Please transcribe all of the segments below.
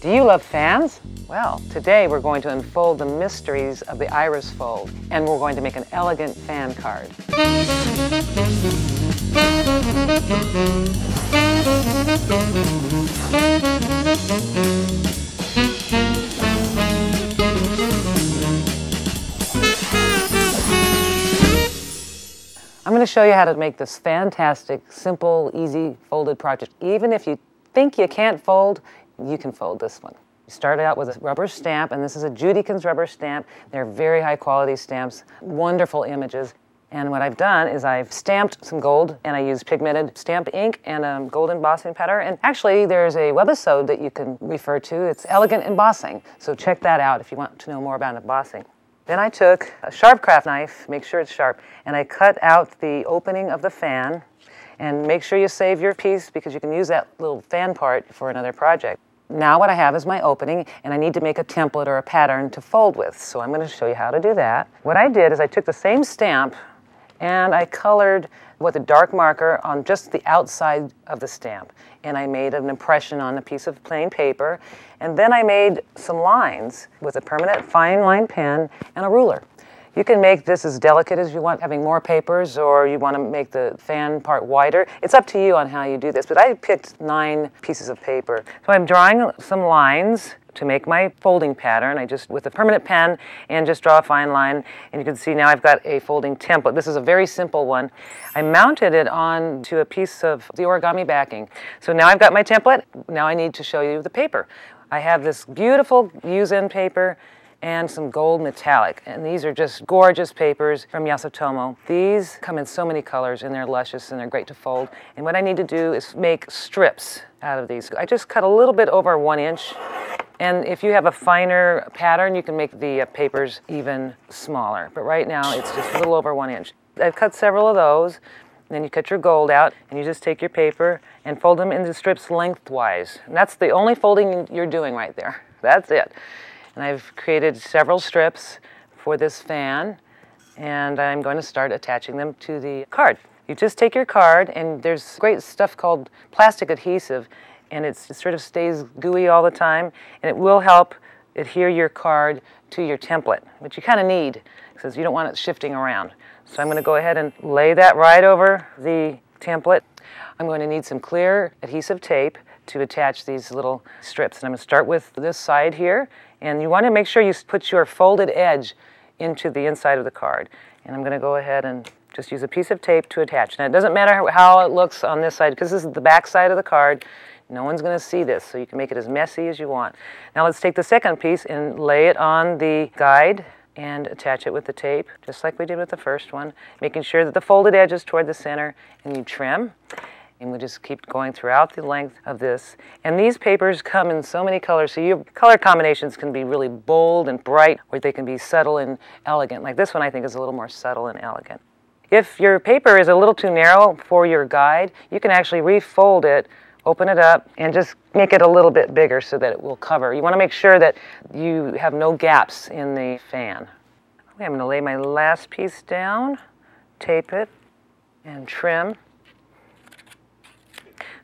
Do you love fans? Well, today we're going to unfold the mysteries of the iris fold, and we're going to make an elegant fan card. I'm going to show you how to make this fantastic, simple, easy folded project. Even if you think you can't fold, you can fold this one. You start out with a rubber stamp, and this is a JudiKins rubber stamp. They're very high quality stamps, wonderful images. And what I've done is I've stamped some gold, and I used pigmented stamp ink and a gold embossing powder. And actually, there's a webisode that you can refer to. It's Elegant Embossing. So check that out if you want to know more about embossing. Then I took a sharp craft knife, make sure it's sharp, and I cut out the opening of the fan. And make sure you save your piece because you can use that little fan part for another project. Now what I have is my opening, and I need to make a template or a pattern to fold with. So I'm going to show you how to do that. What I did is I took the same stamp and I colored with a dark marker on just the outside of the stamp. And I made an impression on a piece of plain paper. And then I made some lines with a permanent fine line pen and a ruler. You can make this as delicate as you want, having more papers, or you want to make the fan part wider. It's up to you on how you do this, but I picked 9 pieces of paper. So I'm drawing some lines to make my folding pattern. I just, with a permanent pen, and just draw a fine line, and you can see now I've got a folding template. This is a very simple one. I mounted it onto a piece of the origami backing. So now I've got my template. Now I need to show you the paper. I have this beautiful use-in paper and some gold metallic. And these are just gorgeous papers from Yasutomo. These come in so many colors, and they're luscious and they're great to fold. And what I need to do is make strips out of these. I just cut a little bit over 1 inch. And if you have a finer pattern, you can make the papers even smaller. But right now, it's just a little over 1 inch. I've cut several of those. And then you cut your gold out, and you just take your paper and fold them into strips lengthwise. And that's the only folding you're doing right there. That's it. And I've created several strips for this fan, and I'm going to start attaching them to the card. You just take your card, and there's great stuff called plastic adhesive, and it sort of stays gooey all the time, and it will help adhere your card to your template, which you kind of need, because you don't want it shifting around. So I'm going to go ahead and lay that right over the template. I'm going to need some clear adhesive tape to attach these little strips. And I'm going to start with this side here. And you want to make sure you put your folded edge into the inside of the card. And I'm going to go ahead and just use a piece of tape to attach. Now, it doesn't matter how it looks on this side, because this is the back side of the card. No one's going to see this, so you can make it as messy as you want. Now let's take the second piece and lay it on the guide and attach it with the tape, just like we did with the first one, making sure that the folded edge is toward the center, and you trim. And we just keep going throughout the length of this. And these papers come in so many colors, so your color combinations can be really bold and bright, or they can be subtle and elegant. Like this one I think is a little more subtle and elegant. If your paper is a little too narrow for your guide, you can actually refold it, open it up, and just make it a little bit bigger so that it will cover. You want to make sure that you have no gaps in the fan. Okay, I'm going to lay my last piece down, tape it, and trim.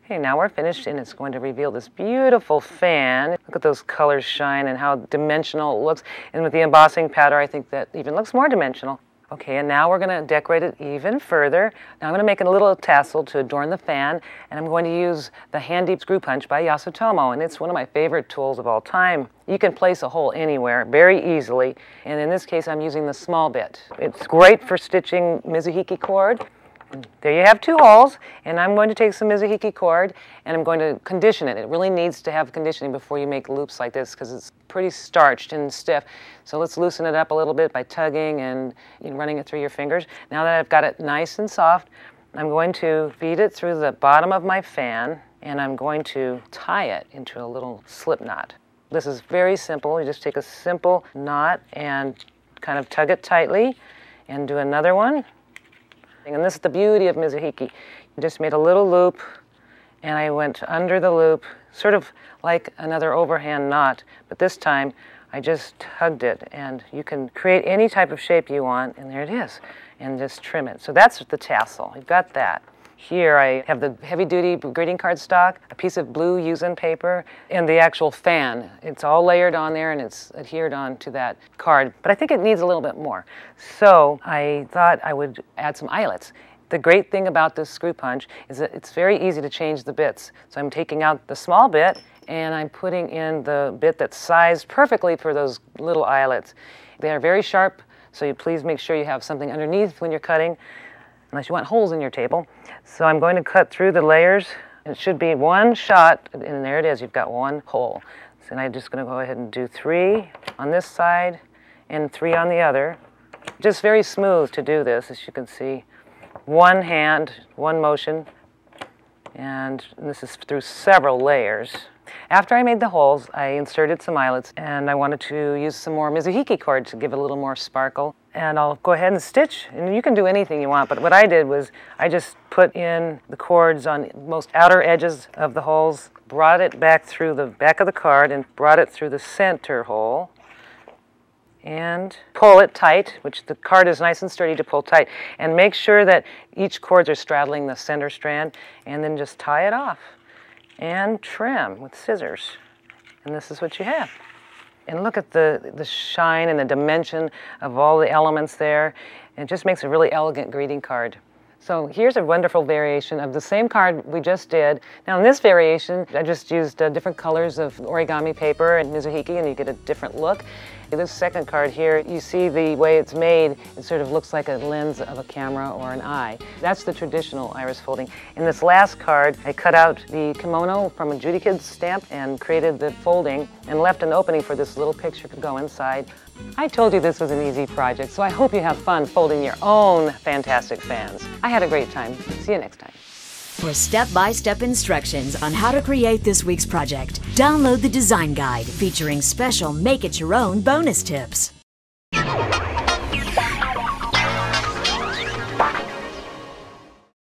Okay, now we're finished, and it's going to reveal this beautiful fan. Look at those colors shine and how dimensional it looks. And with the embossing powder, I think that even looks more dimensional. Okay, and now we're going to decorate it even further. Now I'm going to make a little tassel to adorn the fan, and I'm going to use the Handi-Punch by Yasutomo, and it's one of my favorite tools of all time. You can place a hole anywhere very easily, and in this case I'm using the small bit. It's great for stitching Mizuhiki cord. There you have 2 holes, and I'm going to take some Mizuhiki cord and I'm going to condition it. It really needs to have conditioning before you make loops like this because it's pretty starched and stiff. So let's loosen it up a little bit by tugging and running it through your fingers. Now that I've got it nice and soft, I'm going to feed it through the bottom of my fan, and I'm going to tie it into a little slip knot. This is very simple. You just take a simple knot and kind of tug it tightly and do another one. And this is the beauty of Mizuhiki. I just made a little loop, and I went under the loop, sort of like another overhand knot, but this time I just tugged it, and you can create any type of shape you want, and there it is, and just trim it. So that's the tassel. You've got that. Here I have the heavy-duty greeting card stock, a piece of blue Yuzen paper, and the actual fan. It's all layered on there and it's adhered on to that card, but I think it needs a little bit more. So I thought I would add some eyelets. The great thing about this screw punch is that it's very easy to change the bits. So I'm taking out the small bit and I'm putting in the bit that's sized perfectly for those little eyelets. They are very sharp, so you please make sure you have something underneath when you're cutting, unless you want holes in your table. So I'm going to cut through the layers. It should be one shot, and there it is, you've got one hole. So I'm just going to go ahead and do 3 on this side and 3 on the other. Just very smooth to do this, as you can see. One hand, one motion, and this is through several layers. After I made the holes, I inserted some eyelets, and I wanted to use some more Mizuhiki cord to give it a little more sparkle. And I'll go ahead and stitch, and you can do anything you want, but what I did was I just put in the cords on most outer edges of the holes, brought it back through the back of the card, and brought it through the center hole, and pull it tight, which the card is nice and sturdy to pull tight, and make sure that each cords are straddling the center strand, and then just tie it off and trim with scissors. And this is what you have. And look at the shine and the dimension of all the elements there. It just makes a really elegant greeting card. So here's a wonderful variation of the same card we just did. Now in this variation, I just used different colors of origami paper and Mizuhiki, and you get a different look. This second card here, you see the way it's made, it sort of looks like a lens of a camera or an eye. That's the traditional iris folding. In this last card, I cut out the kimono from a JudiKins stamp and created the folding and left an opening for this little picture to go inside. I told you this was an easy project, so I hope you have fun folding your own fantastic fans. I had a great time. See you next time. For step-by-step instructions on how to create this week's project, download the design guide featuring special make-it-your-own bonus tips.